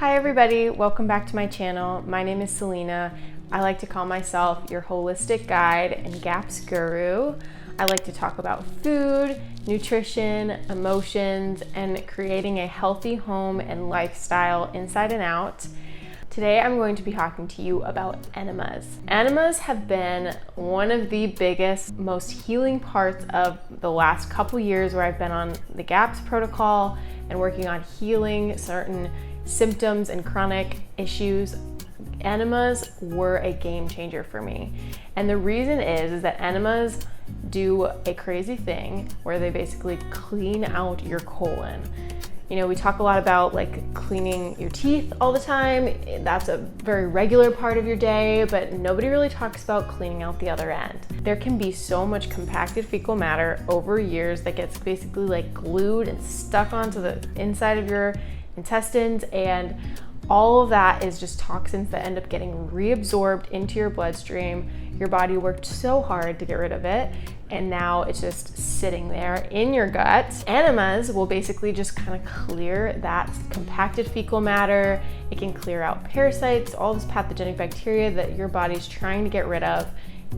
Hi everybody, welcome back to my channel. My name is Selena. I like to call myself your holistic guide and GAPS guru. I like to talk about food, nutrition, emotions, and creating a healthy home and lifestyle inside and out. Today I'm going to be talking to you about enemas. Enemas have been one of the biggest, most healing parts of the last couple years where I've been on the GAPS protocol and working on healing certain symptoms and chronic issues. Enemas were a game changer for me. And the reason is that enemas do a crazy thing where they basically clean out your colon. You know, we talk a lot about like cleaning your teeth all the time. That's a very regular part of your day, but nobody really talks about cleaning out the other end. There can be so much compacted fecal matter over years that gets basically like glued and stuck onto the inside of your intestines, and all of that is just toxins that end up getting reabsorbed into your bloodstream. Your body worked so hard to get rid of it, and now it's just sitting there in your gut. Enemas will basically just kind of clear that compacted fecal matter. It can clear out parasites, all this pathogenic bacteria that your body's trying to get rid of.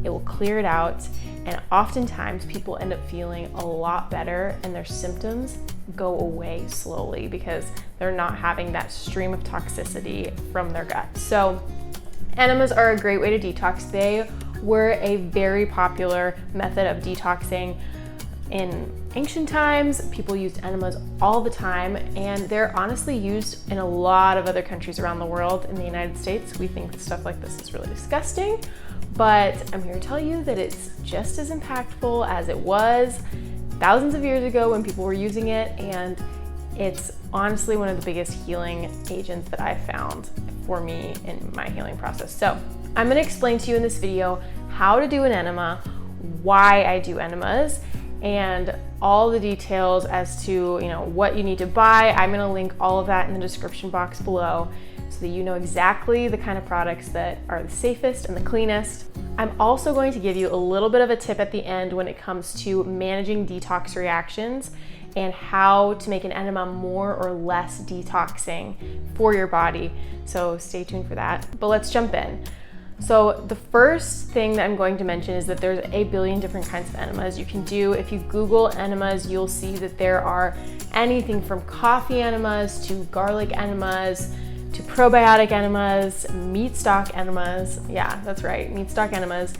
It will clear it out, and oftentimes people end up feeling a lot better and their symptoms go away slowly because they're not having that stream of toxicity from their gut. So enemas are a great way to detox. They were a very popular method of detoxing in ancient times. People used enemas all the time, and they're honestly used in a lot of other countries around the world. In the United States, we think stuff like this is really disgusting, but I'm here to tell you that it's just as impactful as it was thousands of years ago when people were using it, and it's honestly one of the biggest healing agents that I've found for me in my healing process. So I'm going to explain to you in this video how to do an enema, why I do enemas, and all the details as to what you need to buy. I'm going to link all of that in the description box below so that you know exactly the kind of products that are the safest and the cleanest. I'm also going to give you a little bit of a tip at the end when it comes to managing detox reactions and how to make an enema more or less detoxing for your body. So stay tuned for that. But let's jump in. So the first thing that I'm going to mention is that there's a billion different kinds of enemas you can do. If you Google enemas, you'll see that there are anything from coffee enemas to garlic enemas to probiotic enemas, meat stock enemas. Yeah, that's right, meat stock enemas.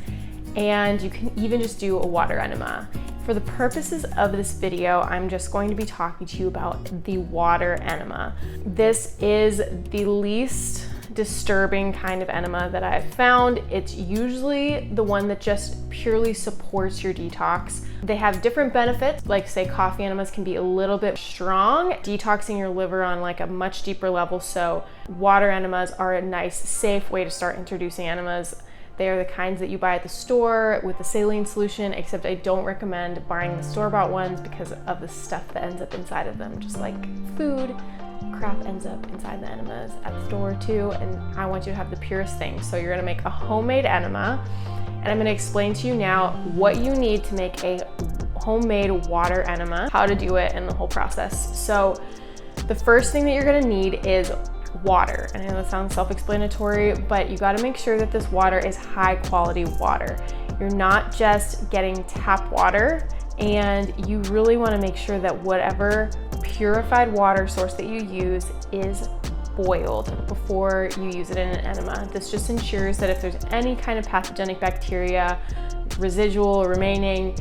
And you can even just do a water enema. For the purposes of this video, I'm just going to be talking to you about the water enema. This is the least disturbing kind of enema that I've found. It's usually the one that just purely supports your detox. They have different benefits, like say coffee enemas can be a little bit strong, detoxing your liver on like a much deeper level. So water enemas are a nice, safe way to start introducing enemas. They are the kinds that you buy at the store with the saline solution, except I don't recommend buying the store-bought ones because of the stuff that ends up inside of them. Just like food, crap ends up inside the enemas at the store too, and I want you to have the purest thing. So you're gonna make a homemade enema, and I'm gonna explain to you now what you need to make a homemade water enema, how to do it, and the whole process. So the first thing that you're gonna need is water. And I know that sounds self-explanatory, but you gotta make sure that this water is high quality water. You're not just getting tap water, and you really wanna make sure that whatever purified water source that you use is boiled before you use it in an enema. This just ensures that if there's any kind of pathogenic bacteria, residual or remaining,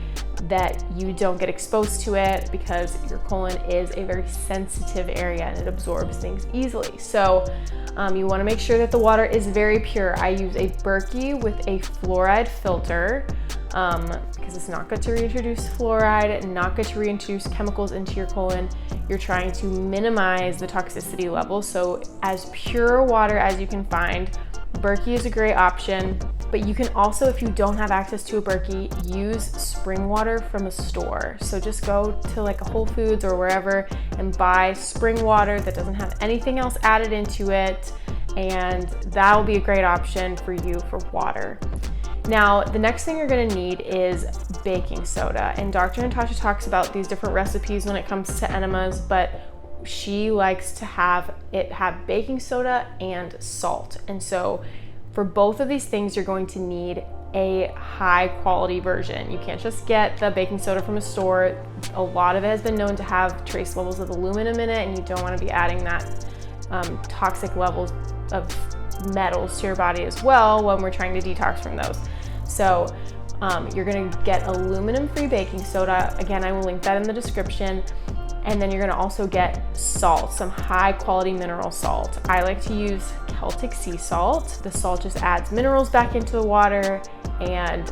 that you don't get exposed to it, because your colon is a very sensitive area and it absorbs things easily. So you want to make sure that the water is very pure. I use a Berkey with a fluoride filter because it's not good to reintroduce fluoride, not good to reintroduce chemicals into your colon. You're trying to minimize the toxicity level. So as pure water as you can find. Berkey is a great option, but you can also, if you don't have access to a Berkey, use spring water from a store. So just go to like a Whole Foods or wherever and buy spring water that doesn't have anything else added into it, and that will be a great option for you for water. Now, the next thing you're gonna need is baking soda, and Dr. Natasha talks about these different recipes when it comes to enemas, but she likes to have baking soda and salt. And so for both of these things, you're going to need a high quality version. You can't just get the baking soda from a store. A lot of it has been known to have trace levels of aluminum in it, and you don't want to be adding that toxic levels of metals to your body as well when we're trying to detox from those. So you're gonna get aluminum-free baking soda. Again, I will link that in the description. And then you're gonna also get salt, some high quality mineral salt. I like to use Celtic sea salt. The salt just adds minerals back into the water, and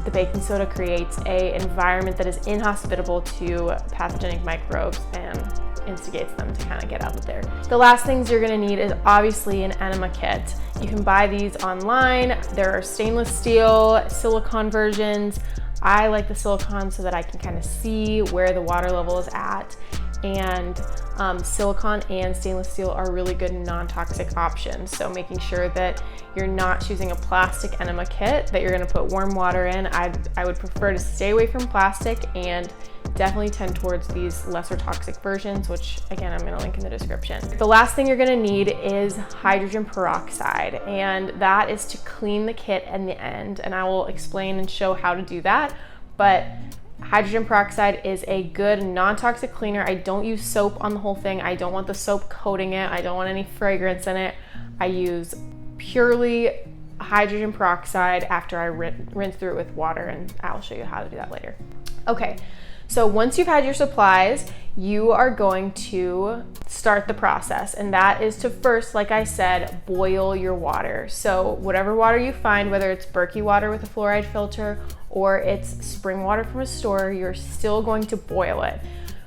the baking soda creates an environment that is inhospitable to pathogenic microbes and instigates them to kind of get out of there. The last things you're gonna need is obviously an enema kit. You can buy these online. There are stainless steel, silicone versions. I like the silicone so that I can kind of see where the water level is at. And silicone and stainless steel are really good non-toxic options. So making sure that you're not choosing a plastic enema kit that you're gonna put warm water in. I would prefer to stay away from plastic and definitely tend towards these lesser toxic versions, which again, I'm gonna link in the description. The last thing you're gonna need is hydrogen peroxide, and that is to clean the kit in the end. And I will explain and show how to do that. But hydrogen peroxide is a good non-toxic cleaner. I don't use soap on the whole thing. I don't want the soap coating it. I don't want any fragrance in it. I use purely hydrogen peroxide after I rinse through it with water, and I'll show you how to do that later. Okay, so once you've had your supplies, you are going to start the process, and that is to first, like I said, boil your water. So whatever water you find, whether it's Berkey water with a fluoride filter or it's spring water from a store, you're still going to boil it.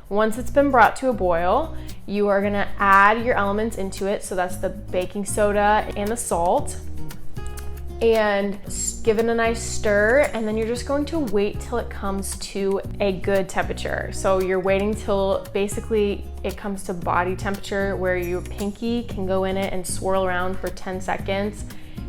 Once it's been brought to a boil, you are gonna add your elements into it. So that's the baking soda and the salt, and give it a nice stir, and then you're just going to wait till it comes to a good temperature. So you're waiting till basically it comes to body temperature where your pinky can go in it and swirl around for 10 seconds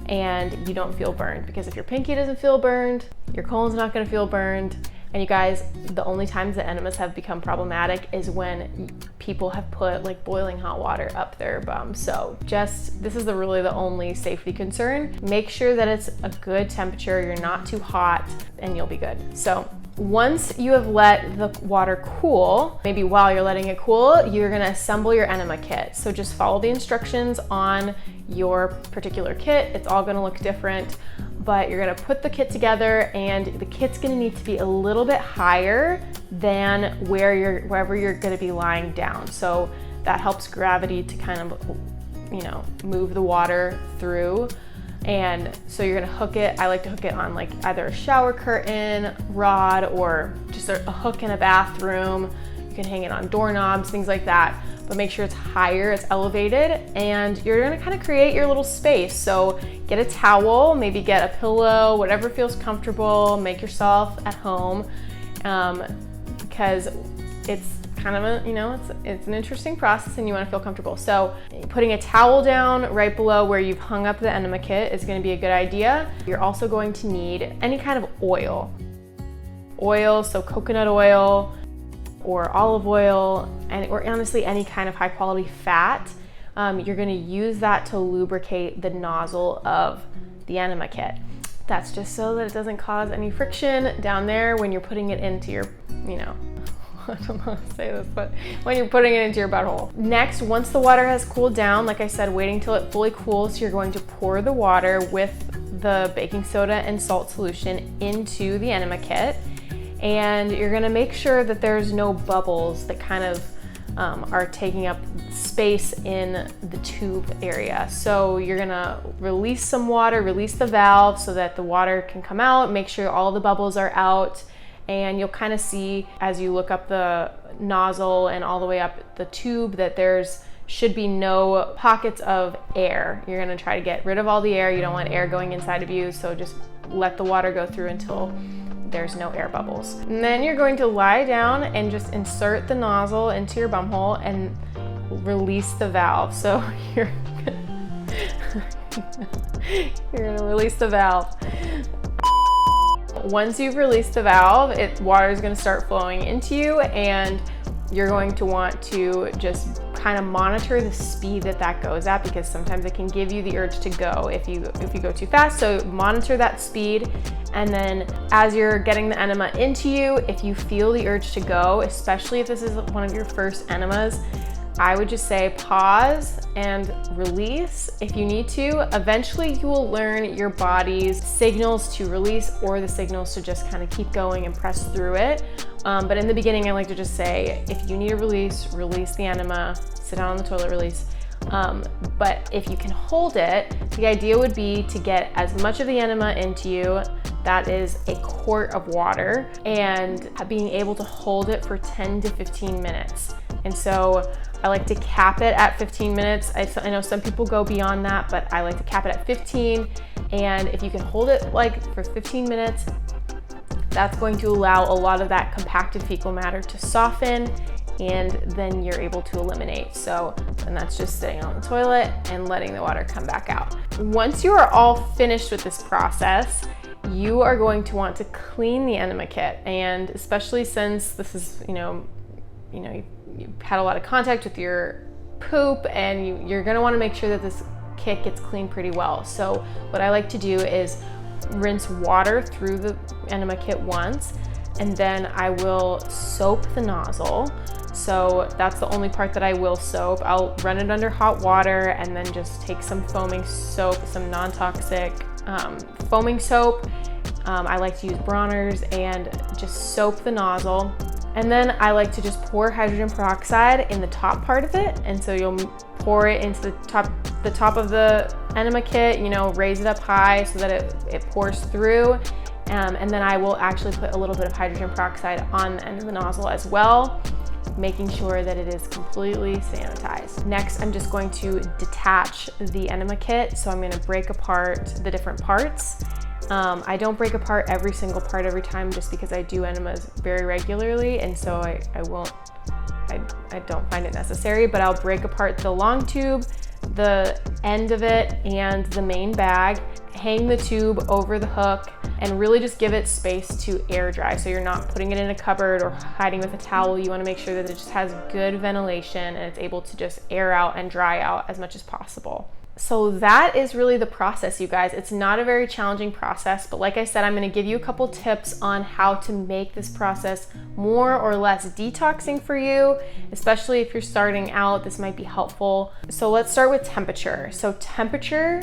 and you don't feel burned. Because if your pinky doesn't feel burned, your colon's not gonna feel burned. And you guys, the only times that enemas have become problematic is when people have put like boiling hot water up their bum. So this is really the only safety concern. Make sure that it's a good temperature, you're not too hot, and you'll be good. So once you have let the water cool, maybe while you're letting it cool, you're gonna assemble your enema kit. So just follow the instructions on your particular kit. It's all gonna look different, but you're gonna put the kit together, and the kit's gonna need to be a little bit higher than wherever you're gonna be lying down. So that helps gravity to kind of, move the water through. And so you're gonna hook it. I like to hook it on like either a shower curtain rod or just a hook in a bathroom. You can hang it on doorknobs, things like that. But make sure it's higher, it's elevated, and you're gonna kind of create your little space. So get a towel, maybe get a pillow, whatever feels comfortable, make yourself at home, because it's kind of it's an interesting process and you wanna feel comfortable. So putting a towel down right below where you've hung up the enema kit is gonna be a good idea. You're also going to need any kind of oil. So coconut oil, or olive oil, or honestly any kind of high quality fat. You're gonna use that to lubricate the nozzle of the enema kit. That's just so that it doesn't cause any friction down there when you're putting it into your, I don't know how to say this, but when you're putting it into your butthole. Next, once the water has cooled down, like I said, waiting till it fully cools, you're going to pour the water with the baking soda and salt solution into the enema kit. And you're gonna make sure that there's no bubbles that kind of are taking up space in the tube area. So you're gonna release some water, release the valve so that the water can come out, make sure all the bubbles are out, and you'll kind of see as you look up the nozzle and all the way up the tube that should be no pockets of air. You're gonna try to get rid of all the air. You don't want air going inside of you, so just let the water go through until there's no air bubbles. And then you're going to lie down and just insert the nozzle into your bumhole and release the valve. So you're gonna release the valve. Once you've released the valve, water is gonna start flowing into you, and you're going to want to just kind of monitor the speed that goes at, because sometimes it can give you the urge to go if you go too fast. So monitor that speed. And then as you're getting the enema into you, if you feel the urge to go, especially if this is one of your first enemas, I would just say pause and release if you need to. Eventually you will learn your body's signals to release or the signals to just kind of keep going and press through it. But in the beginning, I like to just say, if you need to release the enema, sit down on the toilet, release. But if you can hold it, the idea would be to get as much of the enema into you, that is a quart of water, and being able to hold it for 10 to 15 minutes. And so I like to cap it at 15 minutes. I know some people go beyond that, but I like to cap it at 15. And if you can hold it like for 15 minutes, that's going to allow a lot of that compacted fecal matter to soften, and then you're able to eliminate. So, and that's just sitting on the toilet and letting the water come back out. Once you are all finished with this process, you are going to want to clean the enema kit. And especially since this is, you've had a lot of contact with your poop, and you're gonna wanna make sure that this kit gets cleaned pretty well. So what I like to do is rinse water through the enema kit once, and then I will soap the nozzle. So that's the only part that I will soap. I'll run it under hot water and then just take some foaming soap, some non-toxic foaming soap. I like to use Bronner's and just soap the nozzle. And then I like to just pour hydrogen peroxide in the top part of it. And so you'll pour it into the top of the enema kit, raise it up high so that it pours through. And then I will actually put a little bit of hydrogen peroxide on the end of the nozzle as well, making sure that it is completely sanitized. Next, I'm just going to detach the enema kit. So I'm going to break apart the different parts. I don't break apart every single part every time, just because I do enemas very regularly, and so I don't find it necessary, but I'll break apart the long tube, the end of it, and the main bag, hang the tube over the hook, and really just give it space to air dry. So you're not putting it in a cupboard or hiding with a towel. You want to make sure that it just has good ventilation and it's able to just air out and dry out as much as possible. So that is really the process, you guys. It's not a very challenging process, but like I said, I'm going to give you a couple tips on how to make this process more or less detoxing for you, especially if you're starting out. This might be helpful. So let's start with temperature. So temperature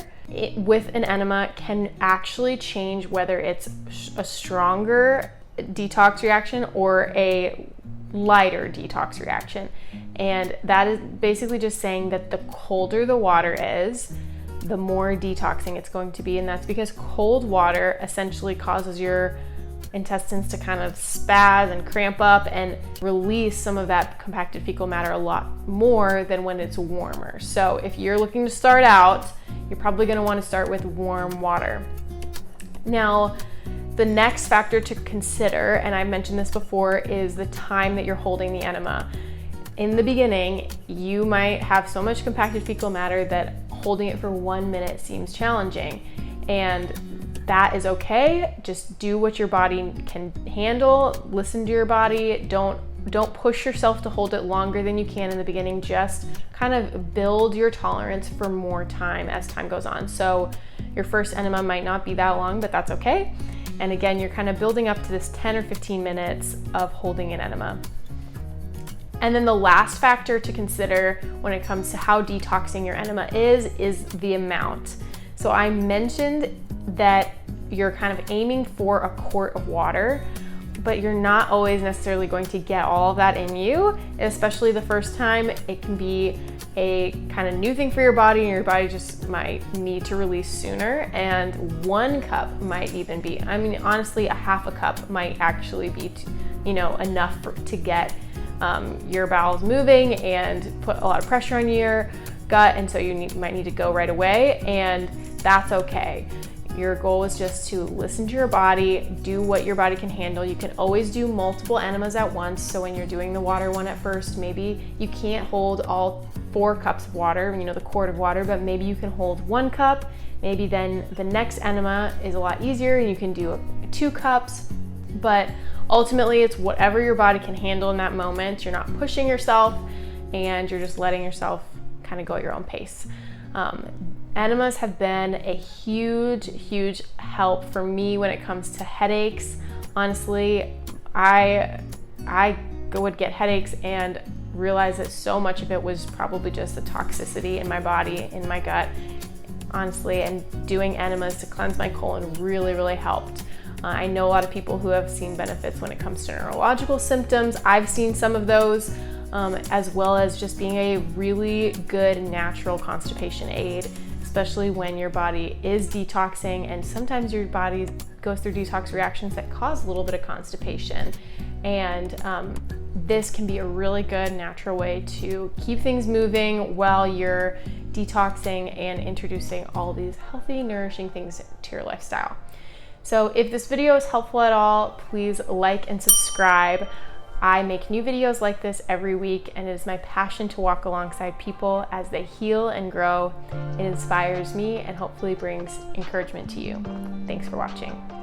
with an enema can actually change whether it's a stronger detox reaction or a lighter detox reaction. And that is basically just saying that the colder the water is, the more detoxing it's going to be. And that's because cold water essentially causes your intestines to kind of spaz and cramp up and release some of that compacted fecal matter a lot more than when it's warmer. So if you're looking to start out, you're probably going to want to start with warm water. Now, the next factor to consider, and I mentioned this before, is the time that you're holding the enema. In the beginning, you might have so much compacted fecal matter that holding it for 1 minute seems challenging, and that is okay. Just do what your body can handle. Listen to your body. Don't push yourself to hold it longer than you can in the beginning. Just kind of build your tolerance for more time as time goes on. So your first enema might not be that long, but that's okay. And again, you're kind of building up to this 10 or 15 minutes of holding an enema. And then the last factor to consider when it comes to how detoxing your enema is the amount. So I mentioned that you're kind of aiming for a quart of water, but you're not always necessarily going to get all of that in you, especially the first time. It can be a kind of new thing for your body, and your body just might need to release sooner. And 1 cup might even be, honestly, a half a cup might actually be, enough to get your bowels moving and put a lot of pressure on your gut. And so you might need to go right away, and that's okay. Your goal is just to listen to your body, do what your body can handle. You can always do multiple enemas at once. So when you're doing the water one at first, maybe you can't hold all 4 cups of water, the quart of water, but maybe you can hold 1 cup. Maybe then the next enema is a lot easier and you can do 2 cups. But ultimately, it's whatever your body can handle in that moment. You're not pushing yourself. and you're just letting yourself kind of go at your own pace. Enemas have been a huge help for me when it comes to headaches. Honestly, I would get headaches and realize that so much of it was probably just the toxicity in my body, in my gut, honestly, and doing enemas to cleanse my colon really helped. I know a lot of people who have seen benefits when it comes to neurological symptoms. I've seen some of those, as well as just being a really good natural constipation aid, especially when your body is detoxing, and sometimes your body goes through detox reactions that cause a little bit of constipation. And this can be a really good natural way to keep things moving while you're detoxing and introducing all these healthy, nourishing things to your lifestyle. So if this video is helpful at all, please like and subscribe. I make new videos like this every week, and it is my passion to walk alongside people as they heal and grow. It inspires me and hopefully brings encouragement to you. Thanks for watching.